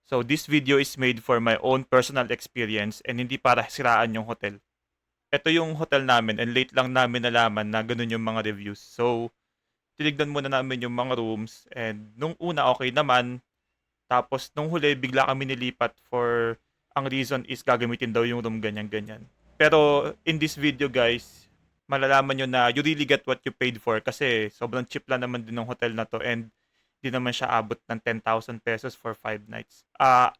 So this video is made for my own personal experience and hindi para siraan yung hotel. Ito yung hotel namin and late lang namin nalaman na ganun yung mga reviews. So tinignan muna namin yung mga rooms and nung una okay naman. Tapos nung huli bigla kami nilipat for ang reason is gagamitin daw yung room ganyan-ganyan. Pero in this video guys, malalaman nyo na you really get what you paid for kasi sobrang cheap lang naman din ng hotel na to and di naman siya abot ng 10,000 pesos for 5 nights.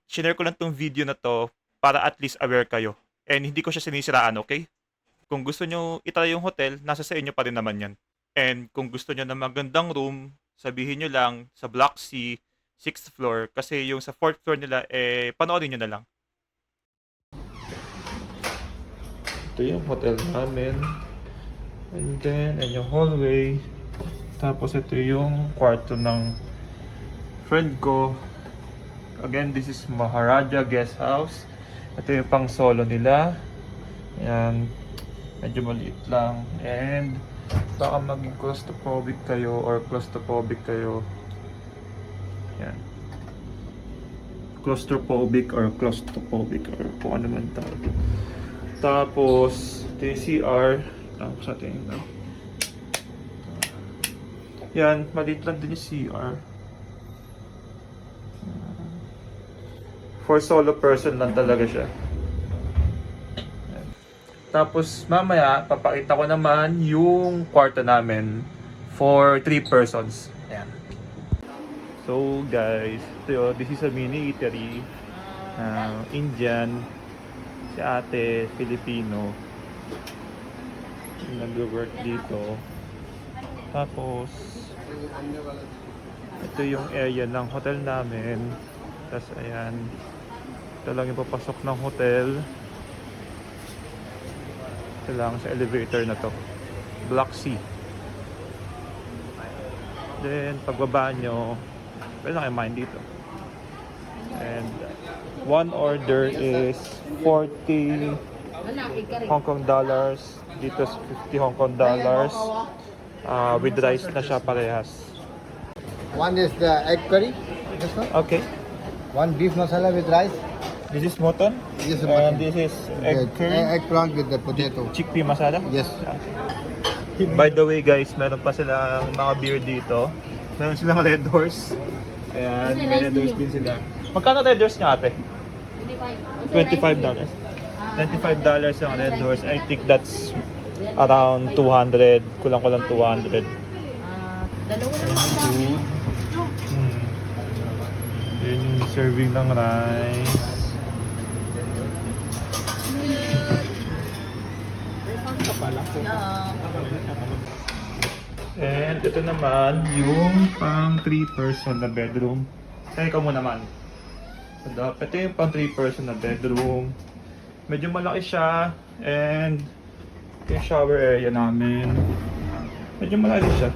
Shinare ko lang tong video na to para at least aware kayo. And hindi ko siya sinisiraan, okay? Kung gusto nyo itry yung hotel, nasa sa inyo pa rin naman yan. And kung gusto nyo ng magandang room, sabihin nyo lang sa Block C, 6th floor, kasi yung sa 4th floor nila, panoorin nyo na lang. Ito yung hotel namin. And then, yung hallway. Tapos ito yung kwarto ng friend ko. Again, this is Maharaja Guest House. Ito yung pang solo nila. Ayan. Medyo maliit lang. And baka maging claustrophobic kayo or claustrophobic kayo. Ayan. Claustrophobic or kung ano man tawag. Tapos, ito yung CR. Tapos natin yun. Yan, maliit lang din yung CR. For solo person lang talaga siya. Yan. Tapos, mamaya, papakita ko naman yung kwarto namin for 3 persons. Ayan. So, guys, this is a mini eatery. Indian. Si ate, Filipino. Nag-work dito. Tapos, ito yung area ng hotel namin. Tapos, ayan. Ito lang yung papasok ng hotel. Ito lang sa elevator na to. Block C. Then, pagbaba nyo, pwede na kayo main dito. And, one order is 40 Hong Kong dollars. Dito is 50 Hong Kong dollars. With rice na siya parehas. One is the egg curry. This one. Okay. One beef masala with rice. This is mutton. This is And mutton. this is egg curry. Eggplant with the potato. Chickpea masala. Yes. By the way guys, meron pa silang mga beer dito. Meron silang Red Horse. Ayan, may Red Horse din sila. Magkano Red Horse niya ate? $25. $25 yung Red Horse. I think that's around 200. Kulang-kulang 200. Dalawa lang Food. Yun yung serving ng rice. And ito naman yung pang 3 person na bedroom. Ikaw mo naman. Ito yung pang 3 person na bedroom. Medyo malaki siya. And yung shower area namin. Medyo malaki siya.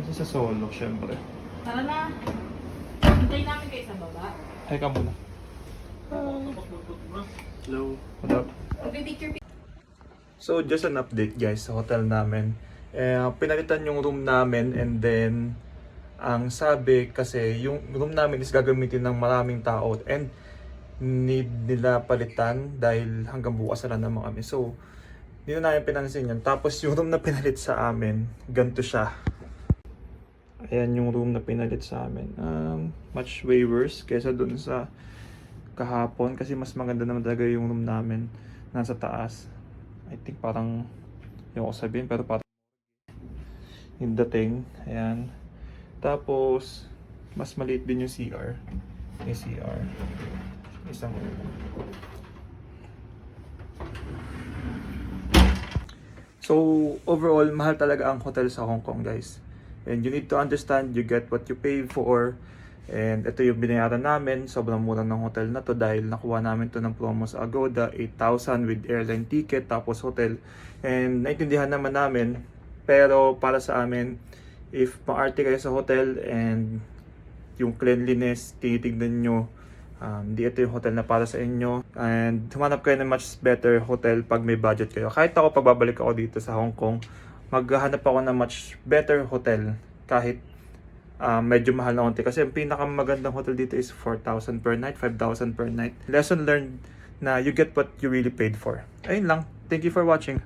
Kasi sa solo, syempre. Tara na. Hintayin namin kayo sa baba. Ikaw muna. Hello. What up? Magpipicture. So, just an update guys sa hotel namin. Pinalitan yung room namin and then ang sabi kasi yung room namin is gagamitin ng maraming tao and need nila palitan dahil hanggang bukas na naman kami. So, hindi na namin pinansin yun. Tapos yung room na pinalit sa amin, ganito siya. Ayan yung room na pinalit sa amin. Much way worse kaysa dun sa kahapon kasi mas maganda naman talaga yung room namin nasa taas. I think parang yung ko sabihin pero parang yung dating. Ayan. Tapos mas maliit din yung CR. Yung CR. Isang So overall mahal talaga ang hotel sa Hong Kong guys. And you need to understand you get what you pay for. And ito yung binayaran namin. Sobrang mura ng hotel na to dahil nakuha namin to ng promo sa Agoda. 8,000 with airline ticket tapos hotel. And naintindihan naman namin. Pero para sa amin, if maarte kayo sa hotel and yung cleanliness, tinitignan nyo, di ito yung hotel na para sa inyo. And humanap kayo ng much better hotel pag may budget kayo. Kahit ako, pagbabalik ako dito sa Hong Kong, maghahanap ako ng much better hotel kahit medyo mahal na konti. Kasi ang pinakamagandang hotel dito is 4,000 per night, 5,000 per night. Lesson learned na you get what you really paid for. Ayun lang. Thank you for watching.